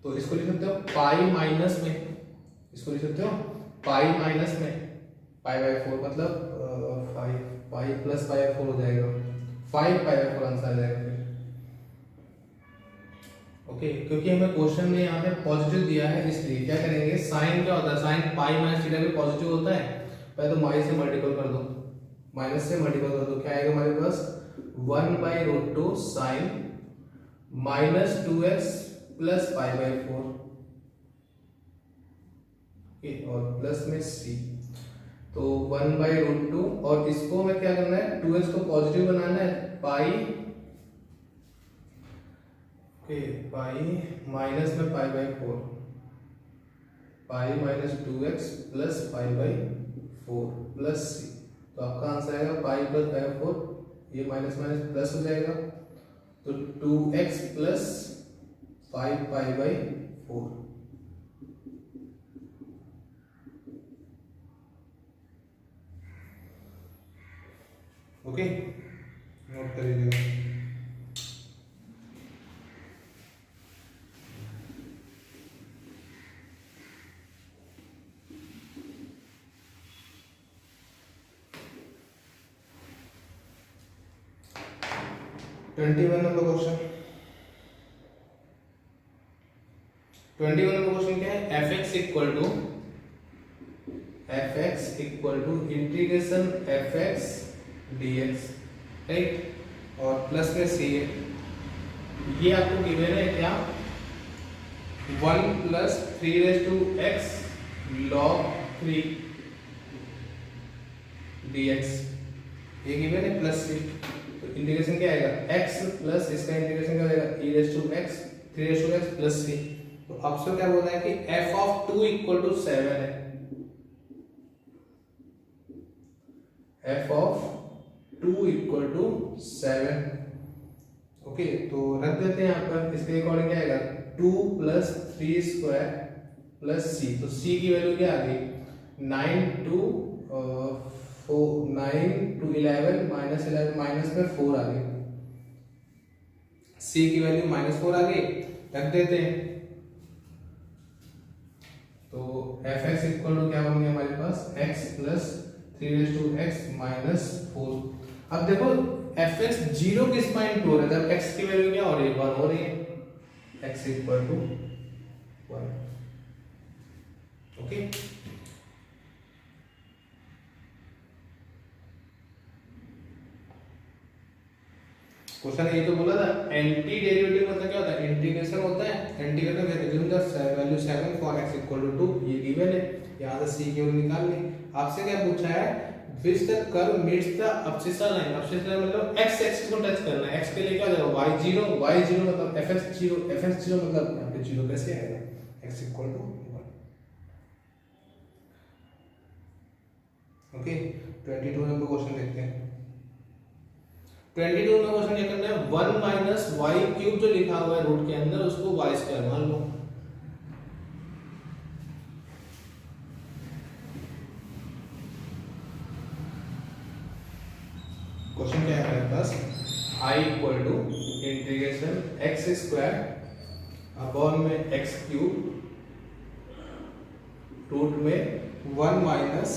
[SPEAKER 1] तो इसको लिख सकते हो पाई माइनस में, इसको लिख सकते हो पाई माइनस में π/4, मतलब 5 पाई प्लस π/4 हो जाएगा, 5 π/4 आंसर आ जाएगा फिर। ओके, क्योंकि हमें क्वेश्चन में यहाँ पे पॉजिटिव दिया है, इसलिए क्या करेंगे, साइन क्या होता है, साइन पाई माइनस थीटा भी पॉजिटिव होता है, पहले तो माइनस से मल्टीपल कर दो, माइनस से मल्टीपल कर दो, क्या आएगा हमारे पास 1/√2 साइन माइनस 2x प्लस π/4, और प्लस में c। तो 1/√2, और इसको हमें क्या करना है, 2x को पॉजिटिव बनाना है, पाई पाई माइनस में π/4, pi minus 2x plus π/4 plus c। तो आपका आंसर आएगा पाई प्लस π/4, ये माइनस माइनस प्लस हो जाएगा, तो 2x प्लस 5 π/4। ओके, नोट कर लीजिएगा। 21 नंबर क्वेश्चन। 21 नंबर क्वेश्चन क्या है, fx equal to integration fx dx, right, और प्लस में c है। ये आपको गिवन है क्या, 1 प्लस 3x log 3 dx, ये गिवन है प्लस c। तो इंटीग्रेशन क्या आएगा, x प्लस इसका इंटीग्रेशन क्या आएगा, e raise to x 3x plus c। तो आपसे क्या बोला है कि f ऑफ 2 इक्वल टू 7 है, f of 2 equal to 7। Okay, तो रख देते हैं यहाँ पर, इसके अकॉर्डिंग क्या आएगा, 2 प्लस 3 स्क्वायर प्लस c। तो c की वैल्यू क्या आ गई, 9 टू 11 माइनस 11 माइनस में 4 आ गई, c की वैल्यू -4 आ गई, रख देते हैं। तो fx इक्वल टू क्या बन गया हमारे पास, x प्लस 3x माइनस 4। अब देखो fx 0 किस पॉइंट पे हो रहा है, जब x की वैल्यू क्या हो रही है, 1 हो रही है, x equal to 1। Okay, question ये तो बोला था एंटी डेरिवेटिव मतलब क्या होता है, इंटीग्रेशन होता है, इंटीग्रेशन कहते हैं value 7 for x equal to 2, ये गिवन है, यहां से c की वैल्यू निकाल ली। आपसे क्या पूछा है, which the curve meets the abscissa line, abscissa line मतलब x एक्सिस को टच करना है, x के लिए क्या हो जाएगा, y0 मतलब fx0 मतलब यहां पे 0 कैसे आएगा, x equal to 1। Okay, 22 number question देखते हैं। 22 में क्वेश्चन क्या करना है, 1 माइनस वाई क्यूब जो लिखा हुआ है रूट के अंदर, उसको वाई स्क्वायर मान लो। क्वेश्चन क्या है हमारे पास, i equal to integration x square upon में x क्यूब रूट में 1 minus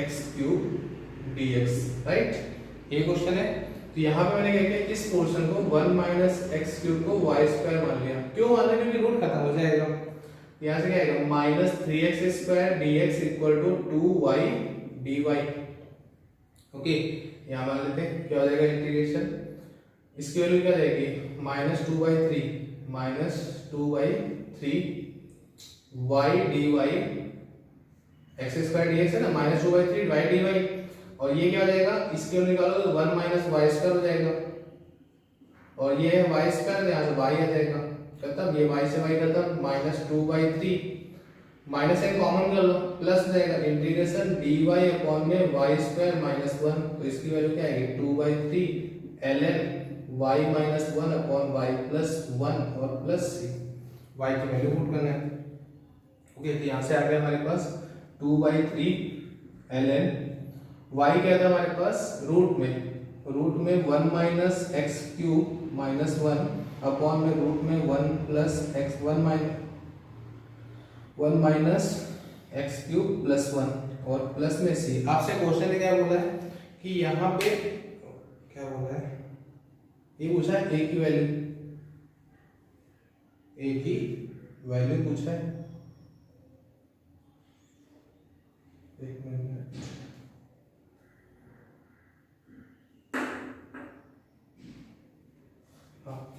[SPEAKER 1] x cube dx, right, ये क्वेश्चन है। तो यहाँ पे मैंने क्या किया, इस पोर्शन को 1 माइनस एक्स क्यूब को वाई स्क्वायर मान लिया। क्यों मान लिया, क्योंकि रूट खत्म हो जाएगा। यहाँ से क्या आएगा, minus 3x square dx equal to 2y dy। Okay, यहाँ मान लेते हैं क्या हो जाएगा इंटीग्रेशन, इसकी वैल्यू क्या जाएगी, -2/3 y dy, x square dx है ना, -2/3 y dy, और ये क्या हो जाएगा, इसके निकालो तो 1 माइनस वाई स्क्वायर हो जाएगा, और ये है वाई स्क्वायर, यहाँ से y आ जाएगा, खत्म, ये y से y खत्म, -2/3 माइनस एक कॉमन कर लो, प्लस हो जाएगा इंटीग्रेशन dy अपॉन में y स्क्वायर माइनस 1। तो इसकी वैल्यू क्या आएगी, 2/3 ln y minus 1 upon y plus 1 और प्लस c, y की वैल्यू पुट करना है। ओके, तो यहाँ से आ गया हमारे पास 2/3 ln y क्या था हमारे पास, रूट में 1 minus x cube minus 1 upon में रूट में 1 plus x 1 minus x cube plus 1 और प्लस में c। आपसे क्वेश्चन ने क्या बोला है कि यहाँ पे क्या बोला है, ये पूछा है a की वैल्यू पूछा है, एक मिनट,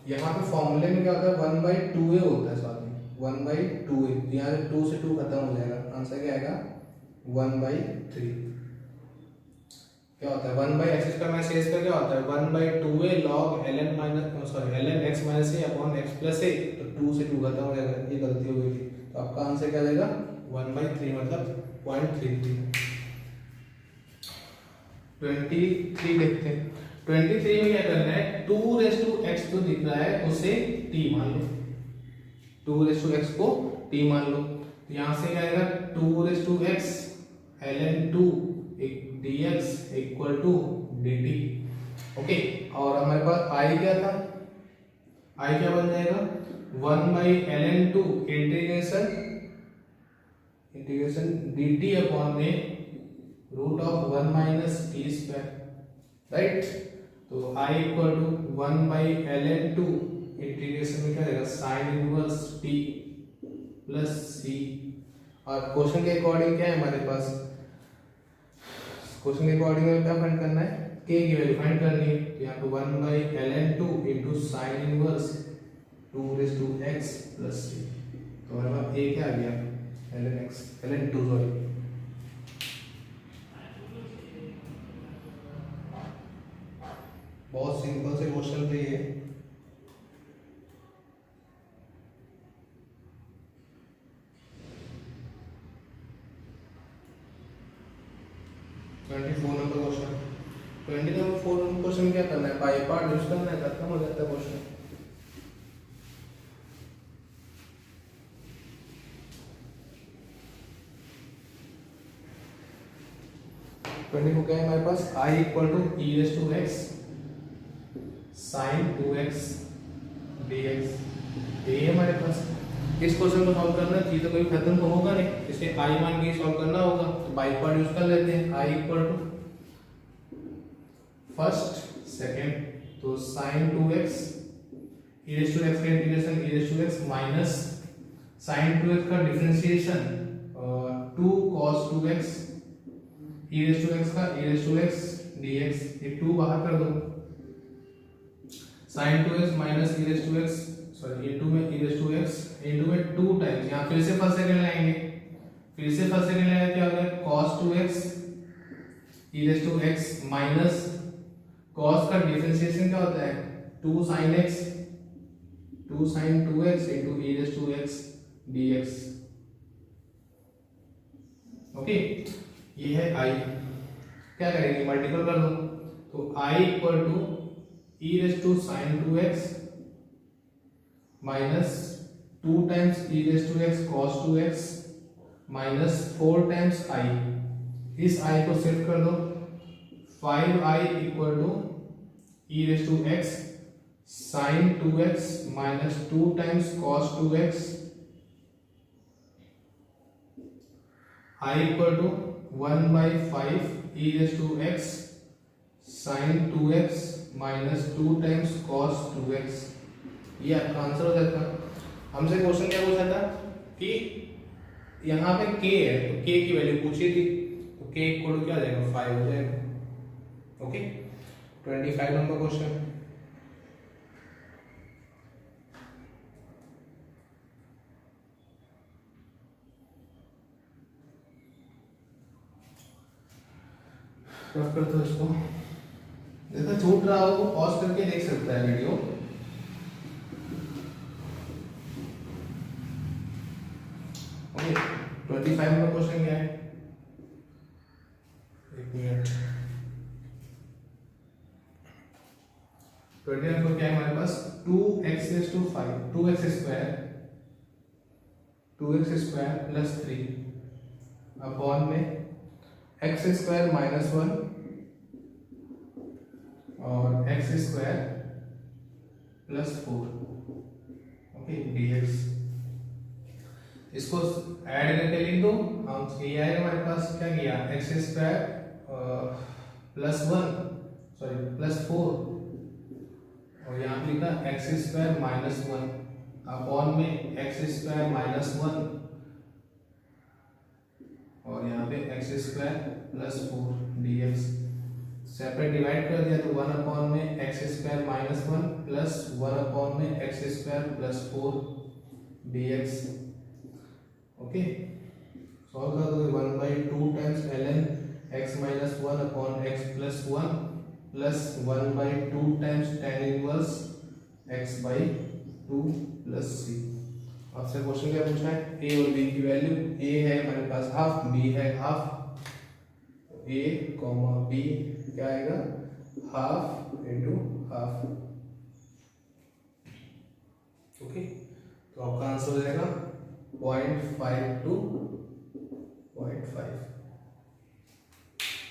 [SPEAKER 1] यहाँ पे फॉर्मूले में क्या होता है, 1/2a होता है, साथ में 1/2a, यहाँ से 2 से 2 खत्म हो जाएगा, आंसर क्या आएगा 1/3। क्या होता है 1/x square minus a square, क्या होता है 1/2a log ln x minus a upon x plus a, तो 2 से 2 खत्म हो जाएगा, ये गलती हो गई थी, तो आपका आंसर क्या जाएगा 1/3 मतलब 0.33। 23 देखते हैं। 23 में क्या करना है, 2x जो दिख रहा है उसे t मान लो, 2x को t मान लो, तो यहाँ से क्या आएगा 2x ln 2 dx equal to dt। Okay, और हमारे पास i क्या था, i क्या बन जाएगा 1/ln 2 इंटीग्रेशन dt अपॉन में root of 1 minus t square, right. तो i equal to 1/ln 2 integration में क्या रहेगा sine inverse t plus c। और क्वेश्चन के अकॉर्डिंग क्या है हमारे पास, क्वेश्चन के अकॉर्डिंग में क्या फाइंड करना है, k की वैल्यू फाइंड करनी है। तो यहाँ पे 1/ln 2 into sine inverse 2x plus c। तो हमारे पास a क्या आ गया ln2 सॉरी। बहुत सिंपल से क्वेश्चन थे ये। नंबर क्वेश्चन क्या करना है, बाई पार्ट यूज करना है, खत्म हो जाता है क्वेश्चन। को क्या है हमारे पास i equal to e raise to x sign 2x dx ये है हमारे पास। इस क्वेश्चन को सॉल्व करना है, चीज़ें कोई खत्म तो होगा नहीं, इसलिए i मान के सॉल्व करना होगा। तो बाई पार्ट यूज कर लेते हैं, i equal to first second, तो sine 2x e raise to x का integration e raise to x minus sine 2x का differentiation 2 cos 2x e raise to x का e raise to x dx, ये 2 बाहर कर दो, sine 2x minus e raise to x sorry into में e raise to x into में 2 times, यहाँ फिर से फर्स्ट सेकंड लाएंगे, फिर से फर्स्ट सेकंड लाएंगे, क्या हो गया cos 2x e raise to x minus cos का डिफरेंशिएशन क्या होता है 2 sin x 2 sin 2x into e raise to x dx। Okay ये है i, क्या करेंगे मल्टीपल कर दो, तो i equal to e raise to sine 2x minus 2 times e raise to x cos 2x minus 4 times i, इस i को shift कर दो, 5i equal to e raise to x sign 2x minus 2 times cos 2x, i equal to 1/5 e raise to x sign 2x minus 2 times cos 2x। ये आपका answer हो जाता। हमसे question क्या पूछा था कि यहाँ पे k है, तो k की वैल्यू पूछी थी, तो k इक्वल टू क्या आ जाएगा 5 हो जाएगा। Okay 25 number question. क्या करते हो इसको, जैसा छूट रहा हो वो पॉज करके देख सकता है वीडियो। ओके 25 नंबर क्वेश्चन क्या है, एक मिनट। 29 को क्या है हमारे पास 2x raise to 5 2x square plus 3 upon में x स्क्वायर माइनस 1 और x square plus 4 okay dx। इसको ऐड करके लिख दो, हम ये आएगा हमारे पास क्या किया x square plus 1 sorry plus 4 और यहाँ पे लिखा x स्क्वायर माइनस 1 अपॉन में x स्क्वायर माइनस 1 और यहाँ पे x square plus 4 dx। Separate divide कर दिया तो 1 अपॉन में x square minus 1 plus 1 upon में x square plus 4 dx। Okay solve कर दो 1/2 times ln x minus 1 upon x plus 1 plus 1/2 times tan inverse x by 2 plus c। आपसे question क्या पूछा है a और b की वैल्यू, a है हमारे पास हाफ, b है हाफ, a कॉमा b क्या आएगा हाफ इनटू हाफ। ओके तो आपका आंसर हो जाएगा 0.5 to 0.5।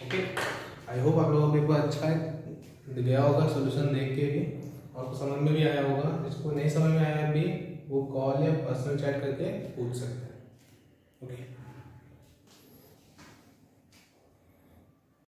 [SPEAKER 1] ओके आई होप आप लोगों को पेपर अच्छा है गया होगा, सॉल्यूशन देख के भी आपको समझ में भी आया होगा। जिसको नहीं समझ में आया भी वो कॉल या पर्सनल चैट करके पूछ सकते हैं। ओके